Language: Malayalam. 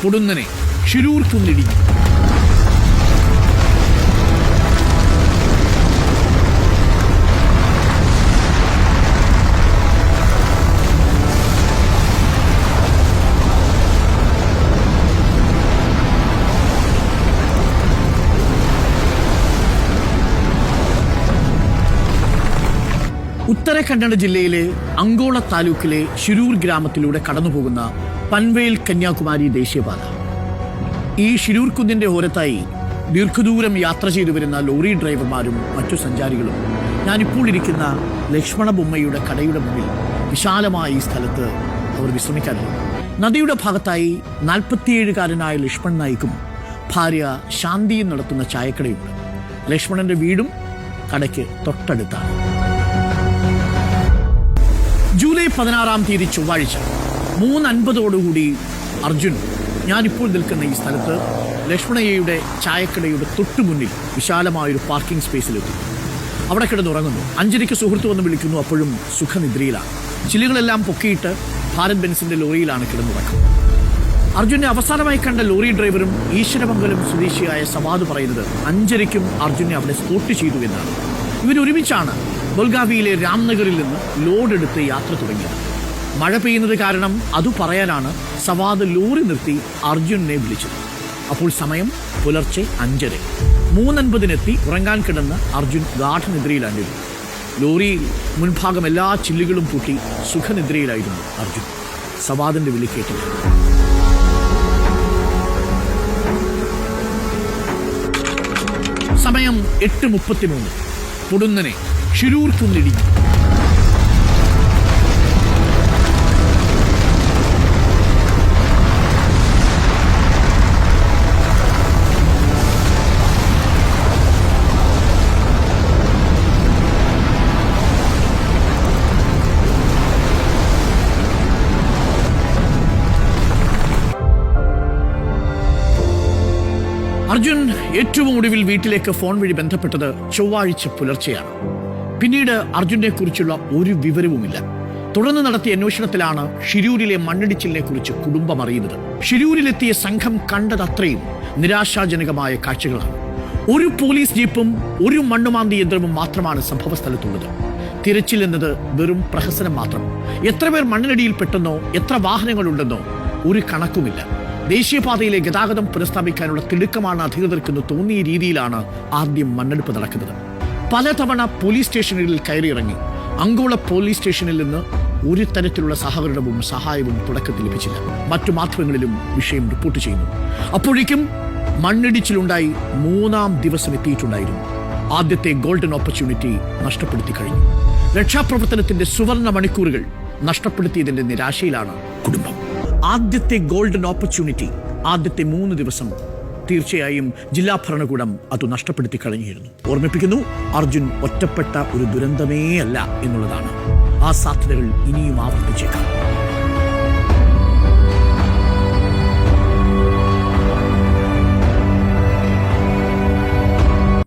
പൊടുന്നനെ ഷിരൂർ കുന്നിടിഞ്ഞു. ഉത്തരകന്നഡ ജില്ലയിലെ അങ്കോള താലൂക്കിലെ ഷിരൂർ ഗ്രാമത്തിലൂടെ കടന്നുപോകുന്ന പൻവേൽ കന്യാകുമാരി ദേശീയപാത. ഈ ഷിരൂർ കുന്നിന്റെ ഓരത്തായി ദീർഘദൂരം യാത്ര ചെയ്തു വരുന്ന ലോറി ഡ്രൈവർമാരും മറ്റു സഞ്ചാരികളും ഞാനിപ്പോൾ ഇരിക്കുന്ന ലക്ഷ്മണ ബൊമ്മയുടെ കടയുടെ മുന്നിൽ വിശാലമായ ഈ സ്ഥലത്ത് അവർ വിശ്രമിക്കാറുണ്ട്. നദിയുടെ ഭാഗത്തായി 47-കാരനായ ലക്ഷ്മൺ നായിക്കും ഭാര്യ ശാന്തിയും നടത്തുന്ന ചായക്കടയുണ്ട്. ലക്ഷ്മണന്റെ വീടും കടയ്ക്ക് തൊട്ടടുത്താണ്. ജൂലൈ 16-ാം തീയതി ചൊവ്വാഴ്ച 3:50 അർജുൻ ഞാനിപ്പോൾ നിൽക്കുന്ന ഈ സ്ഥലത്ത് ലക്ഷ്മണയ്യയുടെ ചായക്കടയുടെ തൊട്ടുമുന്നിൽ വിശാലമായൊരു പാർക്കിംഗ് സ്പേസിലെത്തി. അവിടെ കിടന്നുറങ്ങുന്നു. 5:30 സുഹൃത്ത് വന്ന് വിളിക്കുന്നു. അപ്പോഴും സുഖനിദ്രയിലാണ്. ചില്ലുകളെല്ലാം പൊക്കിയിട്ട് ഭാരത് ബെൻസിന്റെ ലോറിയിലാണ് കിടന്നുറക്കം. അർജുനെ അവസാനമായി കണ്ട ലോറി ഡ്രൈവറും ഈശ്വരമംഗലം സ്വദേശിയായ സവാദ് പറയുന്നത് 5:30-ക്കും അർജുനെ അവിടെ സ്പോട്ട് ചെയ്തു എന്നാണ്. ഇവരൊരുമിച്ചാണ് ബൊൽഗാവിയിലെ രാംനഗറിൽ നിന്ന് ലോഡെടുത്ത് യാത്ര തുടങ്ങിയത്. മഴ പെയ്യുന്നത് കാരണം അത് പറയാനാണ് സവാദ് ലോറി നിർത്തി അർജുനെ വിളിച്ചത്. അപ്പോൾ സമയം പുലർച്ചെ 5:30. 3:50-നെത്തി ഉറങ്ങാൻ കിടന്ന് അർജുൻ ഗാഠനിദ്രയിലാണ്. ലോറിയിൽ മുൻഭാഗം എല്ലാ ചില്ലുകളും പൂട്ടി സുഖനിദ്രയിലായിരുന്നു അർജുൻ. സവാദിന്റെ വിളി കേട്ടില്ല. സമയം 8:33. പൊടുന്നനെ ഷിരൂർ കുന്നിടിഞ്ഞു. അർജുൻ ഏറ്റവും ഒടുവിൽ വീട്ടിലേക്ക് ഫോൺ വഴി ബന്ധപ്പെട്ടത് ചൊവ്വാഴ്ച പുലർച്ചെയാണ്. പിന്നീട് അർജുനെ കുറിച്ചുള്ള ഒരു വിവരവുമില്ല. തുടർന്ന് നടത്തിയ അന്വേഷണത്തിലാണ് ഷിരൂരിലെ മണ്ണിടിച്ചിലിനെ കുറിച്ച് കുടുംബം അറിയുന്നത്. ഷിരൂരിലെത്തിയ സംഘം കണ്ടതത്രയും നിരാശാജനകമായ കാഴ്ചകളാണ്. ഒരു പോലീസ് ജീപ്പും ഒരു മണ്ണുമാന്തി യന്ത്രവും മാത്രമാണ് സംഭവ സ്ഥലത്തുള്ളത്. തിരച്ചിൽ എന്നത് വെറും പ്രഹസനം മാത്രം. എത്ര പേർ മണ്ണിനടിയിൽപ്പെട്ടെന്നോ എത്ര വാഹനങ്ങളുണ്ടെന്നോ ഒരു കണക്കുമില്ല. ദേശീയപാതയിലെ ഗതാഗതം പുനഃസ്ഥാപിക്കാനുള്ള തിടുക്കമാണ് അധികൃതർക്കെന്ന് തോന്നിയ രീതിയിലാണ് ആദ്യം മണ്ണെടുപ്പ് നടക്കുന്നത്. പലതവണ പോലീസ് സ്റ്റേഷനുകളിൽ കയറിയിറങ്ങി. അങ്കോള പോലീസ് സ്റ്റേഷനിൽ നിന്ന് ഒരു തരത്തിലുള്ള സഹകരണവും സഹായവും തുടക്കത്തിൽ ലഭിച്ചില്ല. മറ്റു മാധ്യമങ്ങളിലും വിഷയം റിപ്പോർട്ട് ചെയ്യുന്നു. അപ്പോഴേക്കും മണ്ണിടിച്ചിലുണ്ടായി 3-ാം ദിവസം എത്തിയിട്ടുണ്ടായിരുന്നു. ആദ്യത്തെ ഗോൾഡൻ ഓപ്പർച്യൂണിറ്റി നഷ്ടപ്പെടുത്തി കഴിഞ്ഞു. രക്ഷാപ്രവർത്തനത്തിന്റെ സുവർണ മണിക്കൂറുകൾ നഷ്ടപ്പെടുത്തിയതിന്റെ നിരാശയിലാണ് കുടുംബം. ആദ്യത്തെ ഗോൾഡൻ ഓപ്പർച്യൂണിറ്റി, ആദ്യത്തെ 3 ദിവസം തീർച്ചയായും ജില്ലാ ഭരണകൂടം അത് നഷ്ടപ്പെടുത്തി കഴിഞ്ഞിരുന്നു. ഓർമ്മിപ്പിക്കുന്നു, അർജുൻ ഒറ്റപ്പെട്ട ഒരു ദുരന്തമേ അല്ല എന്നുള്ളതാണ്. ആ സാധ്യതകൾ ഇനിയും ആവർത്തിച്ചേക്കാം.